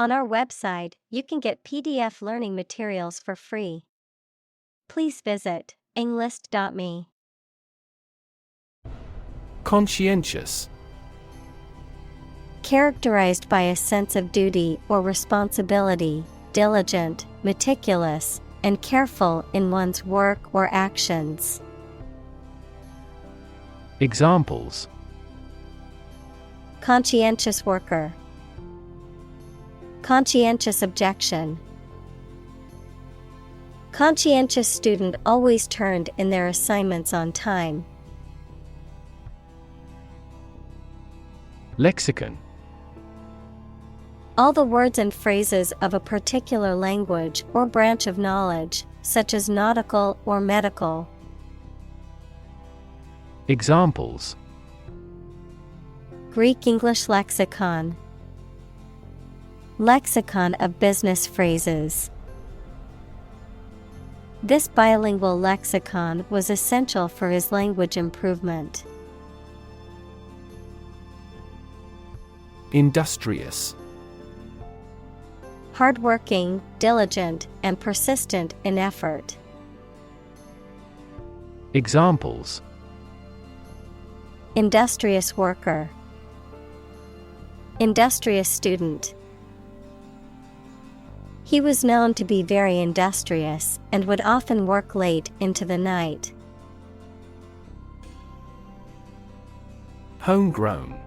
On our website, you can get PDF learning materials for free. Please visit englist.me. Conscientious. Characterized by a sense of duty or responsibility, diligent, meticulous, and careful in one's work or actions. Examples: Conscientious worker. Conscientious objection. Conscientious student always turned in their assignments on time. Lexicon. All the words and phrases of a particular language or branch of knowledge, such as nautical or medical. Examples: Greek-English lexicon. Lexicon of business phrases. This bilingual lexicon was essential for his language improvement. Industrious. Hardworking, diligent, and persistent in effort. Examples: Industrious worker. Industrious student. He was known to be very industrious and would often work late into the night. Homegrown.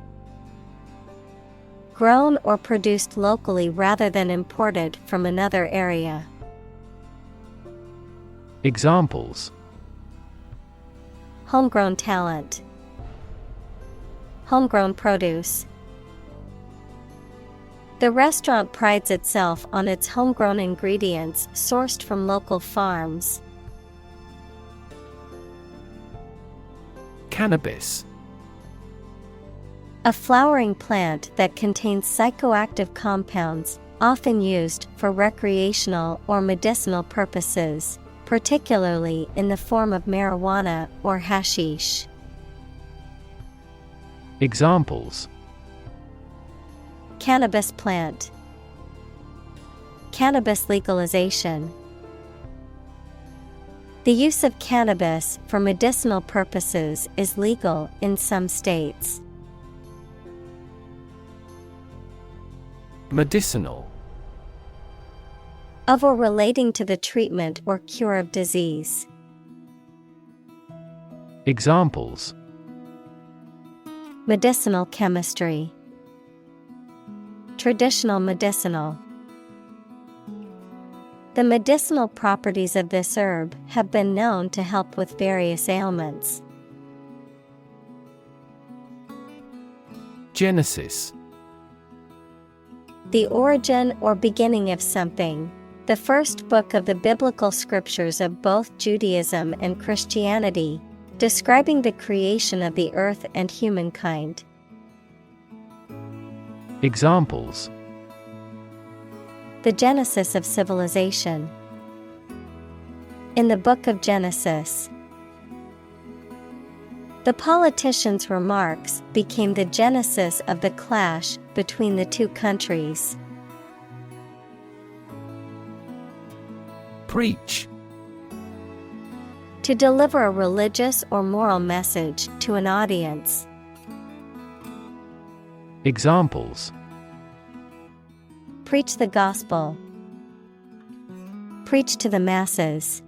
Grown or produced locally rather than imported from another area. Examples: Homegrown talent. Homegrown produce. The restaurant prides itself on its homegrown ingredients sourced from local farms. Cannabis. A flowering plant that contains psychoactive compounds, often used for recreational or medicinal purposes, particularly in the form of marijuana or hashish. Examples: Cannabis plant. Cannabis legalization. The use of cannabis for medicinal purposes is legal in some states. Medicinal. Of or relating to the treatment or cure of disease. Examples: Medicinal chemistry. Traditional medicinal. The medicinal properties of this herb have been known to help with various ailments. Genesis. The origin or beginning of something. The first book of the biblical scriptures of both Judaism and Christianity, describing the creation of the earth and humankind. Examples: The genesis of civilization. In the book of Genesis. The politicians' remarks became the genesis of the clash between the two countries. Preach. To deliver a religious or moral message to an audience. Examples: Preach the gospel. Preach to the masses.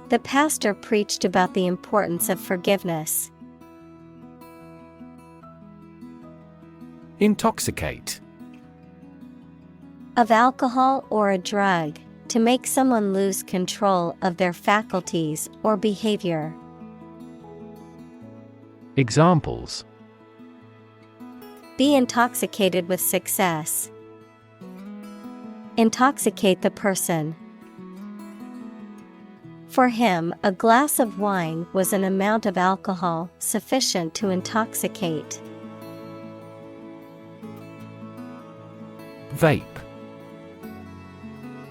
The pastor preached about the importance of forgiveness. Intoxicate. Of alcohol or a drug, to make someone lose control of their faculties or behavior. Examples: Be intoxicated with success. Intoxicate the person. For him, a glass of wine was an amount of alcohol sufficient to intoxicate. Vape.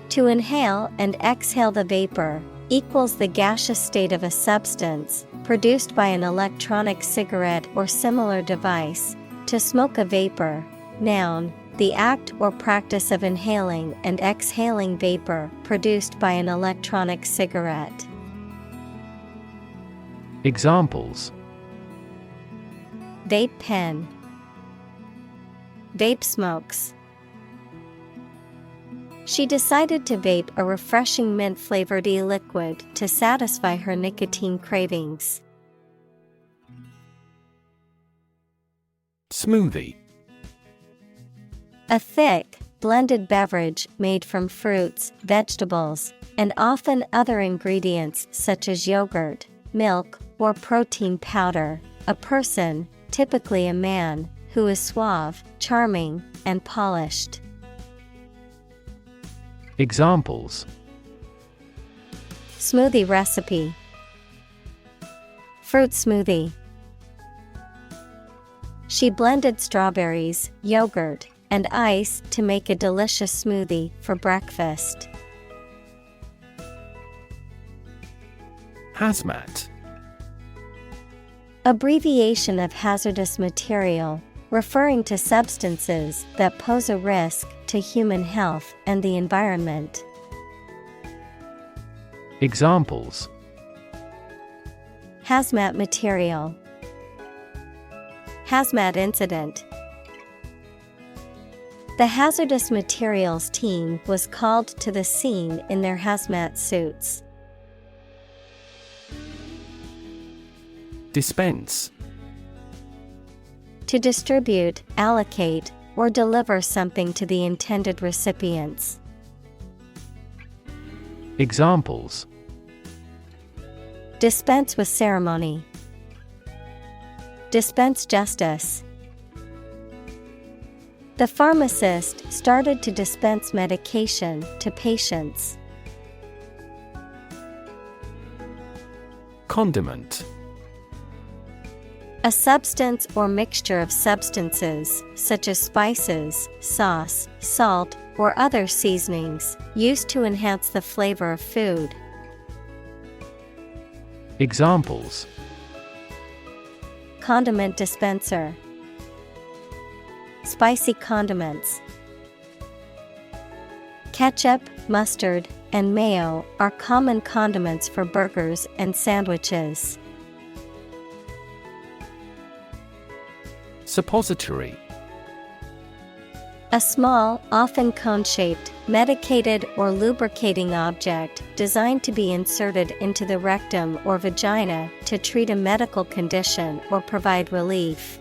To inhale and exhale the vapor, equals the gaseous state of a substance, produced by an electronic cigarette or similar device. To smoke a vapor. Noun, the act or practice of inhaling and exhaling vapor produced by an electronic cigarette. Examples: Vape pen, vape smokes. She decided to vape a refreshing mint-flavored e-liquid to satisfy her nicotine cravings. Smoothie. A thick, blended beverage made from fruits, vegetables, and often other ingredients such as yogurt, milk, or protein powder. A person, typically a man, who is suave, charming, and polished. Examples: Smoothie recipe, fruit smoothie. She blended strawberries, yogurt, and ice to make a delicious smoothie for breakfast. Hazmat. Abbreviation of hazardous material, referring to substances that pose a risk to human health and the environment. Examples: Hazmat material, hazmat incident. The hazardous materials team was called to the scene in their hazmat suits. Dispense. To distribute, allocate, or deliver something to the intended recipients. Examples: Dispense with ceremony, dispense justice. The pharmacist started to dispense medication to patients. Condiment. A substance or mixture of substances, such as spices, sauce, salt, or other seasonings, used to enhance the flavor of food. Examples: Condiment dispenser, spicy condiments. Ketchup, mustard, and mayo are common condiments for burgers and sandwiches. Suppository. A small, often cone-shaped, medicated or lubricating object designed to be inserted into the rectum or vagina to treat a medical condition or provide relief.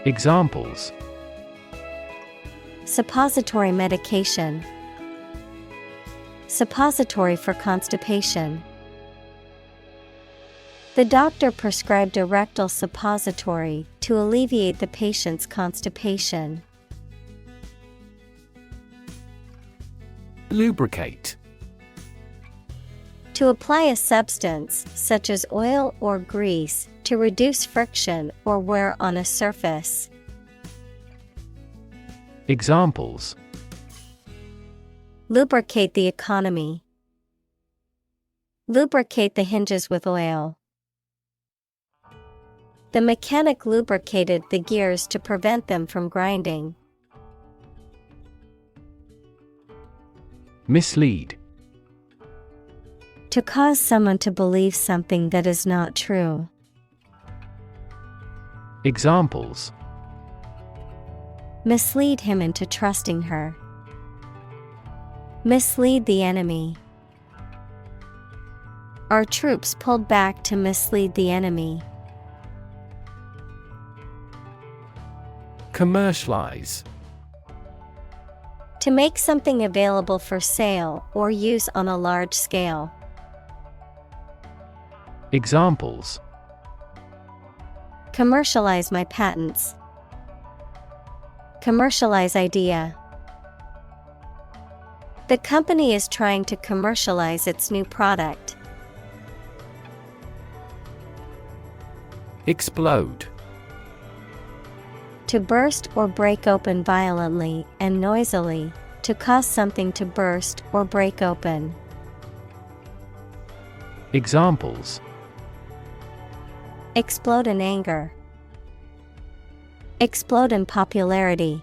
Examples: Suppository medication, suppository for constipation. The doctor prescribed a rectal suppository to alleviate the patient's constipation. Lubricate. To apply a substance, such as oil or grease, to reduce friction or wear on a surface. Examples: Lubricate the economy, lubricate the hinges with oil. The mechanic lubricated the gears to prevent them from grinding. Mislead. To cause someone to believe something that is not true. Examples: Mislead him into trusting her. Mislead the enemy. Our troops pulled back to mislead the enemy. Commercialize. To make something available for sale or use on a large scale. Examples: Commercialize my patents. Commercialize idea. The company is trying to commercialize its new product. Explode. To burst or break open violently and noisily, to cause something to burst or break open. Examples: Explode in anger. Explode in popularity.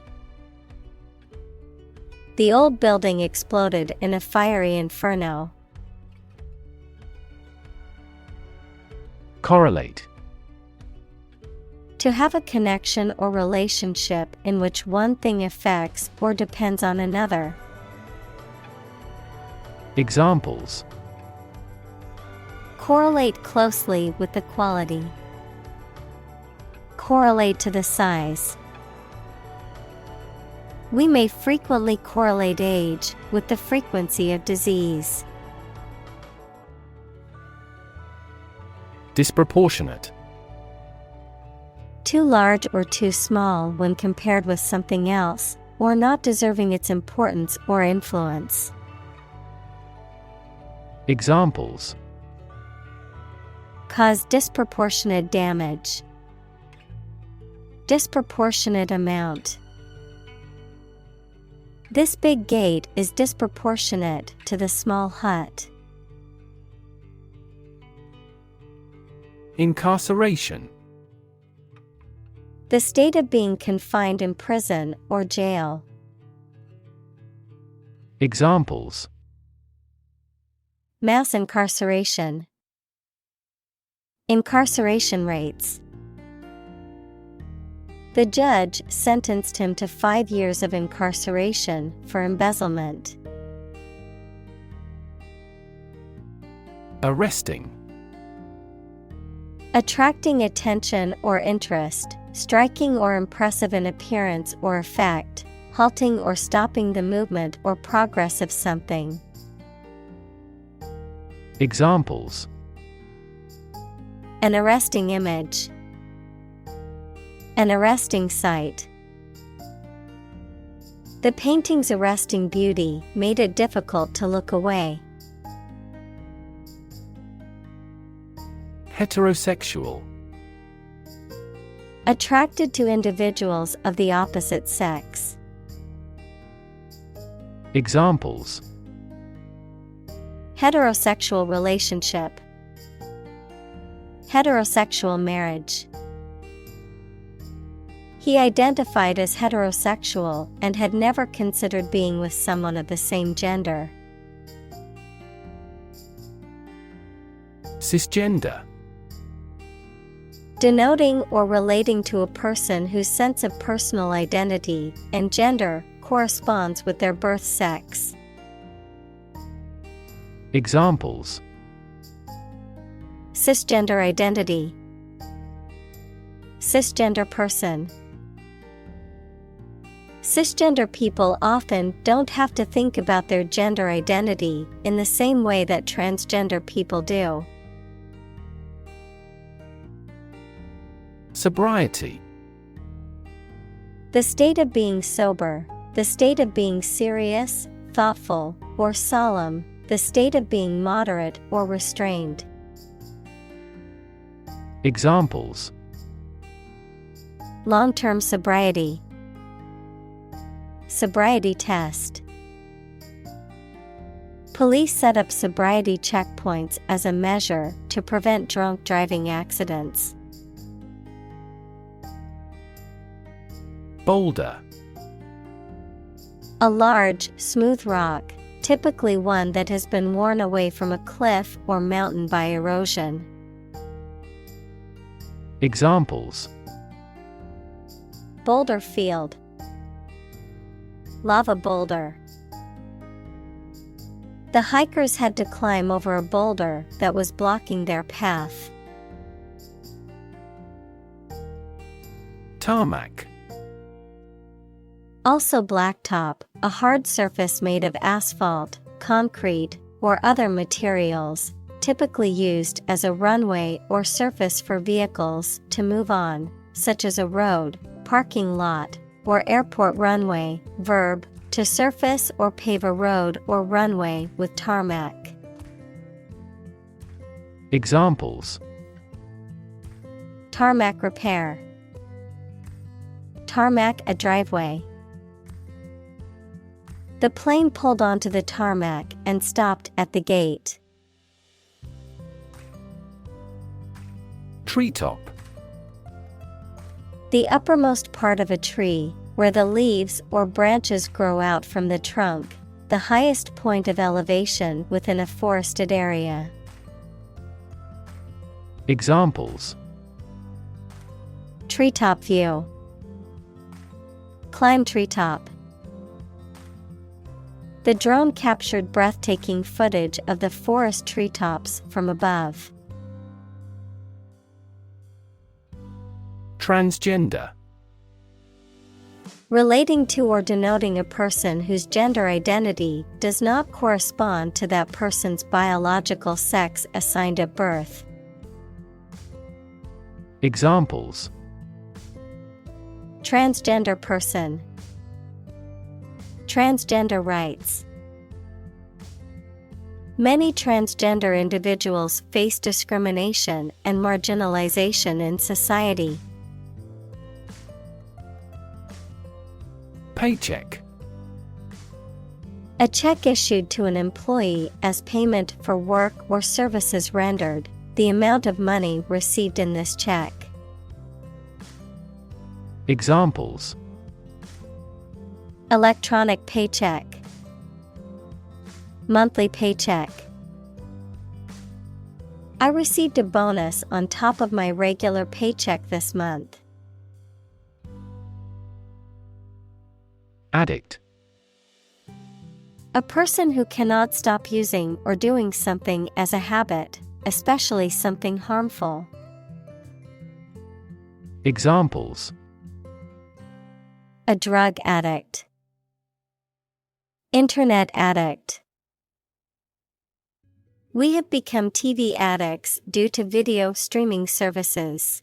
The old building exploded in a fiery inferno. Correlate. To have a connection or relationship in which one thing affects or depends on another. Examples: correlate closely with the quality. Correlate to the size. We may frequently correlate age with the frequency of disease. Disproportionate. Too large or too small when compared with something else, or not deserving its importance or influence. Examples: cause disproportionate damage. Disproportionate amount. This big gate is disproportionate to the small hut. Incarceration. The state of being confined in prison or jail. Examples: mass incarceration. Incarceration rates. The judge sentenced him to 5 years of incarceration for embezzlement. Arresting. Attracting attention or interest, striking or impressive in appearance or effect, halting or stopping the movement or progress of something. Examples: an arresting image. An arresting sight. The painting's arresting beauty made it difficult to look away. Heterosexual. Attracted to individuals of the opposite sex. Examples: heterosexual relationship. Heterosexual marriage. He identified as heterosexual and had never considered being with someone of the same gender. Cisgender. Denoting or relating to a person whose sense of personal identity and gender corresponds with their birth sex. Examples: cisgender identity. Cisgender person. Cisgender people often don't have to think about their gender identity in the same way that transgender people do. Sobriety. The state of being sober, the state of being serious, thoughtful, or solemn, the state of being moderate or restrained. Examples: long-term sobriety. Sobriety test. Police set up sobriety checkpoints as a measure to prevent drunk driving accidents. Boulder. A large, smooth rock, typically one that has been worn away from a cliff or mountain by erosion. Examples: boulder field. Lava boulder. The hikers had to climb over a boulder that was blocking their path. Tarmac. Also blacktop, a hard surface made of asphalt, concrete, or other materials, typically used as a runway or surface for vehicles to move on, such as a road, parking lot, or airport runway. Verb, to surface or pave a road or runway with tarmac. Examples: tarmac repair. Tarmac a driveway. The plane pulled onto the tarmac and stopped at the gate. Treetop. The uppermost part of a tree, where the leaves or branches grow out from the trunk, the highest point of elevation within a forested area. Examples: Treetop view. Climb treetop. The drone captured breathtaking footage of the forest treetops from above. Transgender. Relating to or denoting a person whose gender identity does not correspond to that person's biological sex assigned at birth. Examples: Transgender person. Transgender rights. Many transgender individuals face discrimination and marginalization in society. Paycheck. A check issued to an employee as payment for work or services rendered, the amount of money received in this check. Examples: Electronic paycheck. Monthly paycheck. I received a bonus on top of my regular paycheck this month. Addict. A person who cannot stop using or doing something as a habit, especially something harmful. Examples: A drug addict. Internet addict. We have become TV addicts due to video streaming services.